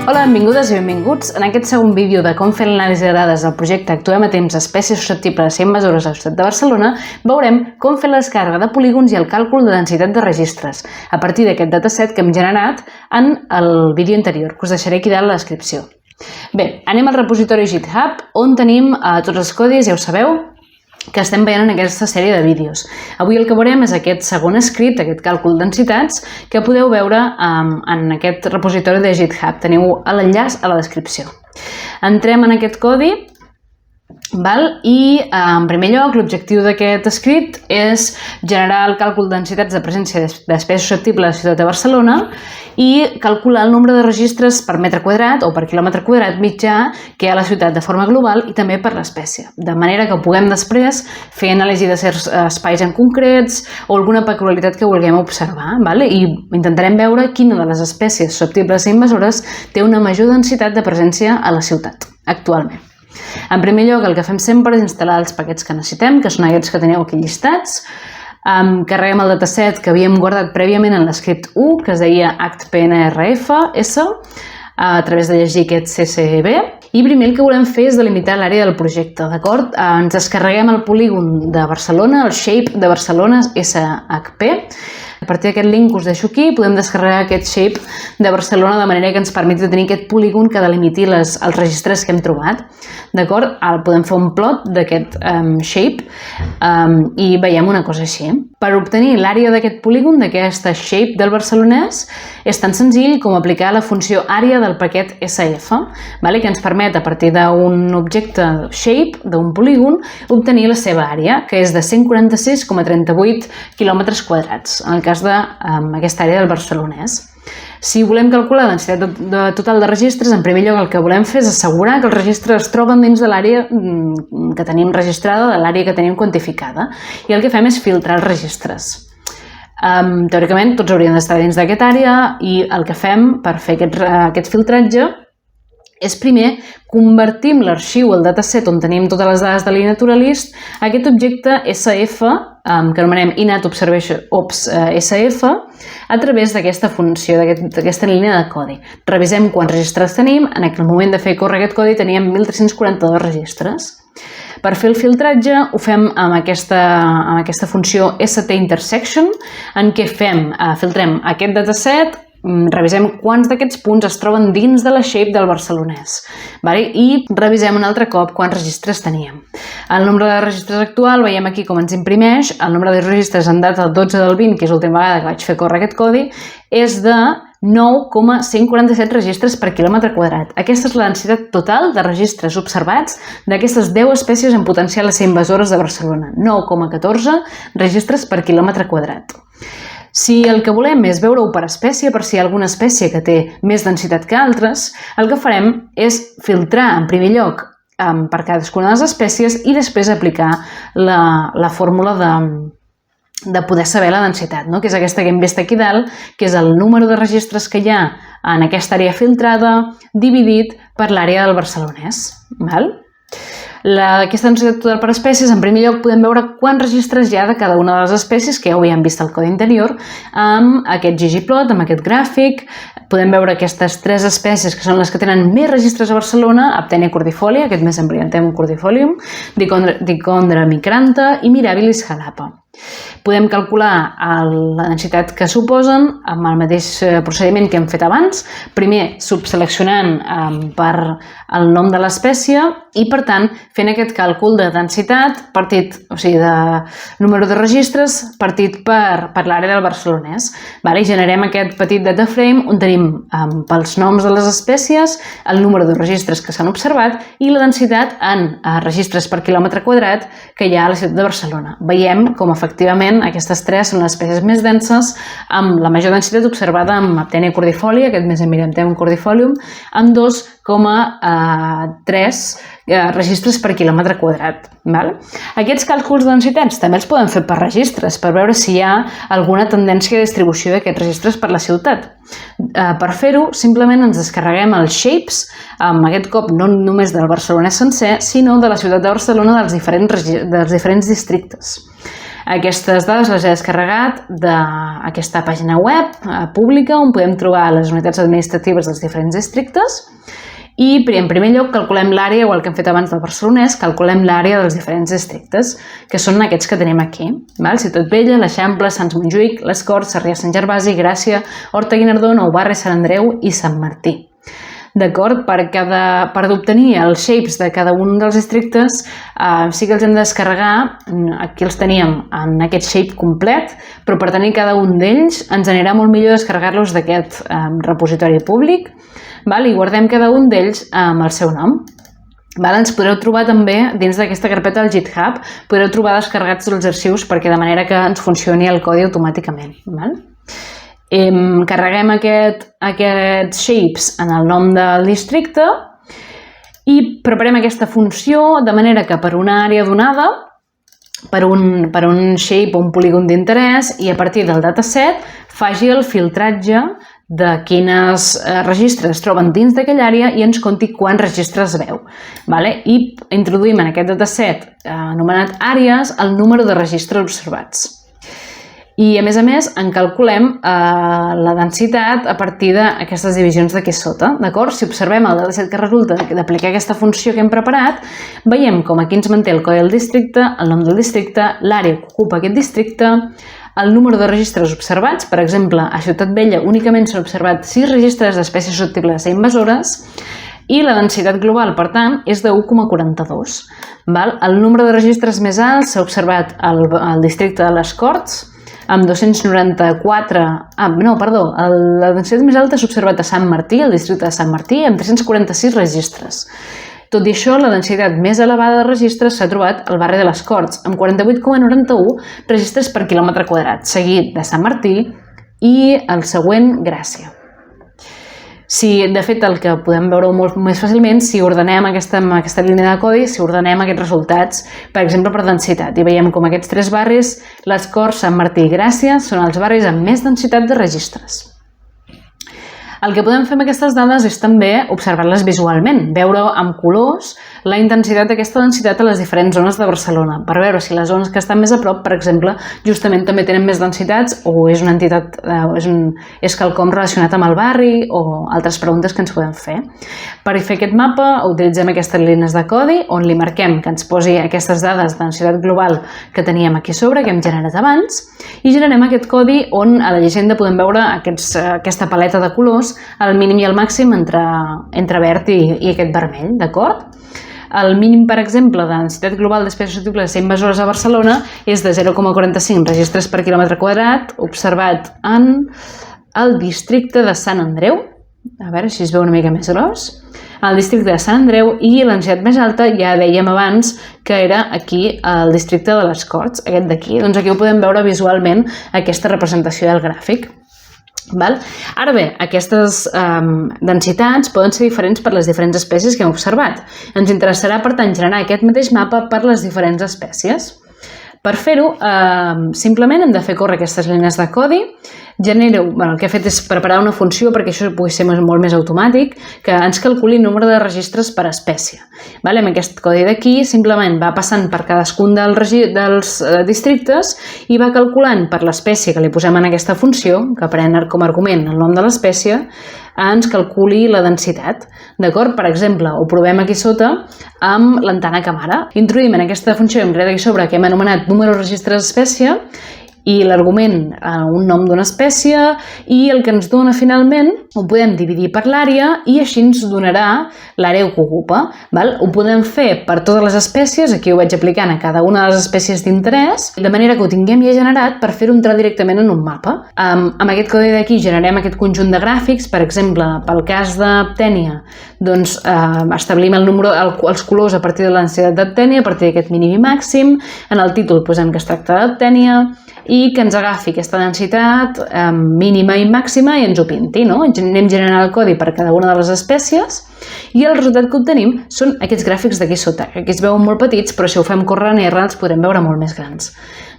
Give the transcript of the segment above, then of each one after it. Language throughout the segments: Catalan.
Hola, benvingudes i benvinguts. En aquest segon vídeo de com fer l'anàlisi de dades del projecte Actuem a temps espècies susceptibles de ser invasores a la ciutat de Barcelona, veurem com fer la descàrrega de polígons i el càlcul de densitat de registres a partir d'aquest dataset que hem generat en el vídeo anterior, que us deixaré aquí dalt a la descripció. Bé, anem al repositori GitHub, on tenim tots els codis, ja ho sabeu, que estem veient en aquesta sèrie de vídeos. Avui el que veurem és aquest segon script, aquest càlcul de densitats, que podeu veure en aquest repositori de GitHub. Teniu l'enllaç a la descripció. Entrem en aquest codi, i en primer lloc l'objectiu d'aquest script és generar el càlcul de densitats de presència d'espècies susceptibles a la ciutat de Barcelona i calcular el nombre de registres per metre quadrat o per quilòmetre quadrat mitjà que hi ha a la ciutat de forma global i també per l'espècie, de manera que puguem després fer anàlisi de certs espais en concrets o alguna peculiaritat que vulguem observar, i intentarem veure quina de les espècies susceptibles a ser invasores té una major densitat de presència a la ciutat actualment. En primer lloc, el que fem sempre és instal·lar els paquets que necessitem, que són aquests que teniu aquí llistats. Carreguem el dataset que havíem guardat prèviament en l'script 1, que es deia actpnrfs, a través de llegir aquest CSV. I primer el que volem fer és delimitar l'àrea del projecte, d'acord? Ens descarreguem el polígon de Barcelona, el shape de Barcelona, SHP. A partir d'aquest link que us deixo aquí, podem descarregar aquest shape de Barcelona de manera que ens permeti tenir aquest polígon que delimiti els registres que hem trobat. D'acord? Ara podem fer un plot d'aquest shape i veiem una cosa així. Per obtenir l'àrea d'aquest polígon, d'aquesta shape del barcelonès, és tan senzill com aplicar la funció àrea del paquet SF, que ens permet, a partir d'un objecte shape, d'un polígon, obtenir la seva àrea, que és de 146,38 quilòmetres quadrats, en el cas d'aquesta àrea del barcelonès. Si volem calcular la densitat total de registres, en primer lloc el que volem fer és assegurar que els registres es troben dins de l'àrea que tenim registrada, de l'àrea que tenim quantificada. I el que fem és filtrar els registres. Teòricament, tots haurien d'estar dins d'aquesta àrea i el que fem per fer aquest filtratge és primer convertim l'arxiu, el dataset on tenim totes les dades de l'inaturalist, a aquest objecte SF, que anomenem inatObservationObsSF, a través d'aquesta funció, d'aquesta línia de codi. Revisem quants registres tenim. En el moment de fer córrer aquest codi teníem 1.342 registres. Per fer el filtratge ho fem amb aquesta funció STIntersection, en què filtrem aquest dataset, revisem quants d'aquests punts es troben dins de la shape del barcelonès i revisem un altre cop quants registres teníem. El nombre de registres actual, veiem aquí com ens imprimeix, el nombre de registres en data del 12 del 20, que és l'última vegada que vaig fer córrer aquest codi, és de 9,147 registres per quilòmetre quadrat. Aquesta és la densitat total de registres observats d'aquestes 10 espècies en potencial a ser invasores de Barcelona. 9,14 registres per quilòmetre quadrat. Si el que volem és veure-ho per espècie, per si hi ha alguna espècie que té més densitat que altres, el que farem és filtrar en primer lloc per cadascuna de les espècies i després aplicar la fórmula de poder saber la densitat, que és aquesta que hem vist aquí dalt, que és el número de registres que hi ha en aquesta àrea filtrada dividit per l'àrea del barcelonès. Aquesta densitat total per espècies, en primer lloc podem veure quants registres hi ha de cada una de les espècies, que ja ho havíem vist al codi anterior, amb aquest ggplot, amb aquest gràfic. Podem veure aquestes 3 espècies que són les que tenen més registres a Barcelona: Aptenia cordifolia, aquest mes Embryanthem cordifolium, Dichondra micrantha i Mirabilis jalapa. Podem calcular la densitat que suposen amb el mateix procediment que hem fet abans, primer subseleccionant per el nom de l'espècie i, per tant, fent aquest càlcul de densitat partit, o sigui, de número de registres partit per l'àrea del barcelonès. I generem aquest petit data frame on tenim pels noms de les espècies el número de registres que s'han observat i la densitat en registres per quilòmetre quadrat que hi ha a la ciutat de Barcelona. Veiem com efectivament aquestes 3 són les espècies més denses, amb la major densitat observada amb Aptenia cordifolia, aquest mes Embryanthem cordifolium, amb 2,3 registres per quilòmetre quadrat. Aquests càlculs de densitats també els podem fer per registres, per veure si hi ha alguna tendència de distribució d'aquests registres per la ciutat. Per fer-ho, simplement ens descarreguem els shapes, aquest cop no només del barcelonès sencer, sinó de la ciutat de Barcelona dels diferents districtes. Aquestes dades les he descarregat d'aquesta pàgina web pública on podem trobar les unitats administratives dels diferents districtes i en primer lloc calculem l'àrea, igual que hem fet abans del barcelonès, calculem l'àrea dels diferents districtes, que són aquests que tenim aquí. Ciutat Vella, l'Eixample, Sants Montjuïc, les Corts, Sarrià Sant Gervasi, Gràcia, Horta Guinardó, Nou Barris, Sant Andreu i Sant Martí. D'acord? Per obtenir els shapes de cada un dels districtes sí que els hem de descarregar, aquí els teníem en aquest shape complet, però per tenir cada un d'ells ens anirà molt millor descarregar-los d'aquest repositori públic i guardem cada un d'ells amb el seu nom. Ens podreu trobar també dins d'aquesta carpeta del GitHub, podreu trobar descarregats els arxius perquè de manera que ens funcioni el codi automàticament. Carreguem aquests shapes en el nom del districte i preparem aquesta funció de manera que per una àrea donada, per un shape o un polígon d'interès i a partir del dataset faci el filtratge de quines registres es troben dins d'aquella àrea i ens conti quants registres veu. I introduïm en aquest dataset anomenat àrees el número de registres observats. I, a més, en calculem la densitat a partir d'aquestes divisions d'aquí sota. Si observem el dataset que resulta d'aplicar aquesta funció que hem preparat, veiem com aquí ens manté el codi del districte, el nom del districte, l'àrea que ocupa aquest districte, el número de registres observats. Per exemple, a Ciutat Vella únicament s'han observat 6 registres d'espècies susceptibles a invasores i la densitat global, per tant, és de 1,42. El número de registres més alt s'ha observat al districte de les Corts, amb 294... la densitat més alta s'ha observat a Sant Martí, al districte de Sant Martí, amb 346 registres. Tot i això, la densitat més elevada de registres s'ha trobat al barri de les Corts, amb 48,91 registres per quilòmetre quadrat, seguit de Sant Martí i el següent, Gràcia. De fet, el que podem veure molt més fàcilment, si ordenem aquesta línia de codi, si ordenem aquests resultats, per exemple, per densitat, i veiem com aquests 3 barris, les Corts, Sant Martí i Gràcia, són els barris amb més densitat de registres. El que podem fer amb aquestes dades és també observar-les visualment, veure amb colors la intensitat d'aquesta densitat a les diferents zones de Barcelona, per veure si les zones que estan més a prop, per exemple, justament també tenen més densitats o és una entitat, és quelcom relacionat amb el barri o altres preguntes que ens podem fer. Per fer aquest mapa utilitzem aquestes línies de codi on li marquem que ens posi aquestes dades de densitat global que teníem aquí sobre, que hem generat abans, i generem aquest codi on a la llegenda podem veure aquesta paleta de colors, el mínim i el màxim entre verd i aquest vermell, d'acord? El mínim, per exemple, de densitat global d'espècies susceptibles a ser invasores a Barcelona és de 0,45 registres per quilòmetre quadrat, observat en el districte de Sant Andreu. A veure si es veu una mica més gros. El districte de Sant Andreu, i la densitat més alta ja dèiem abans que era aquí el districte de les Corts, aquest d'aquí. Doncs aquí ho podem veure visualment, aquesta representació del gràfic. Ara bé, aquestes densitats poden ser diferents per les diferents espècies que hem observat. Ens interessarà, per tant, generar aquest mateix mapa per les diferents espècies. Per fer-ho, simplement hem de fer córrer aquestes línies de codi. El que he fet és preparar una funció perquè això pugui ser molt més automàtic, que ens calculi el número de registres per espècie. Amb aquest codi d'aquí simplement va passant per cadascun dels districtes i va calculant per l'espècie que li posem en aquesta funció, que pren com a argument el nom de l'espècie, ens calculi la densitat. D'acord? Per exemple, ho provem aquí sota amb l'antana Camara. Introduïm en aquesta funció que hem creat aquí sobre, que hem anomenat número de registres d'espècie, i l'argument un nom d'una espècie, i el que ens dona finalment ho podem dividir per l'àrea i així ens donarà l'àrea que ocupa. Ho podem fer per totes les espècies, aquí ho vaig aplicant a cada una de les espècies d'interès, de manera que ho tinguem ja generat per fer-ho entrar directament en un mapa. Amb aquest codi d'aquí generem aquest conjunt de gràfics, per exemple, pel cas d'Aptènia, doncs establim els colors a partir de la densitat d'Aptènia, a partir d'aquest mínim i màxim, en el títol posem que es tracta d'Aptènia, i que ens agafi aquesta densitat mínima i màxima i ens ho pinti. Anem generant el codi per cada una de les espècies i el resultat que obtenim són aquests gràfics d'aquí sota, que aquí es veuen molt petits, però si ho fem córrer en R els podrem veure molt més grans.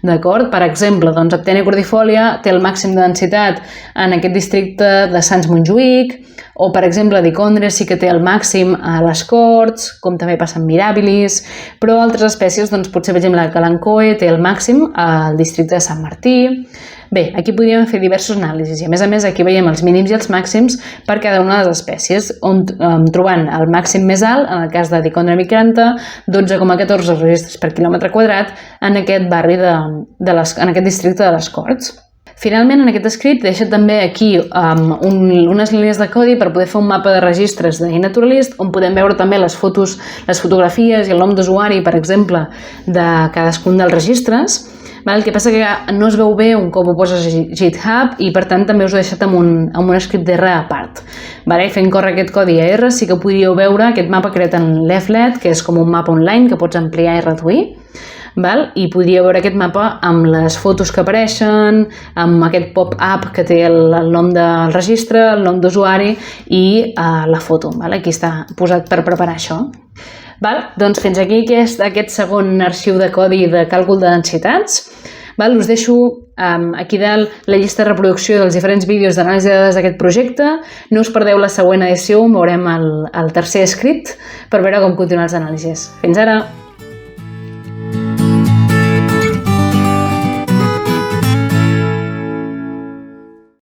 D'acord? Per exemple, doncs, Aptenia cordifolia té el màxim de densitat en aquest districte de Sants Montjuïc, o, per exemple, Dicondres sí que té el màxim a les Corts, com també passa amb Mirabilis, però altres espècies, doncs, potser, per exemple, la Kalanchoe té el màxim al districte de Sant Martí. Bé, aquí podríem fer diversos anàlisis i, a més, aquí veiem els mínims i els màxims per cada una de les espècies, trobant el màxim més alt, en el cas de Dicondra micranta, 12,14 registres per quilòmetre quadrat en aquest barri en aquest districte de les Corts. Finalment, en aquest script deixa també aquí unes línies de codi per poder fer un mapa de registres d'eNaturalist, on podem veure també les fotografies i el nom d'usuari, per exemple, de cadascun dels registres. El que passa que no es veu bé un cop ho poses a GitHub i, per tant, també us ho he deixat amb un script d'R a part. Fent córrer aquest codi a R sí que podríeu veure aquest mapa creat en Leaflet, que és com un mapa online que pots ampliar i reduir. I podríeu veure aquest mapa amb les fotos que apareixen, amb aquest pop-up que té el nom del registre, el nom d'usuari i la foto. Aquí està posat per preparar això. Doncs fins aquí aquest segon arxiu de codi de càlcul de densitats. Us deixo aquí dalt la llista de reproducció dels diferents vídeos d'anàlisi de dades d'aquest projecte. No us perdeu la següent edició on veurem el tercer script per veure com continuar els anàlisis. Fins ara!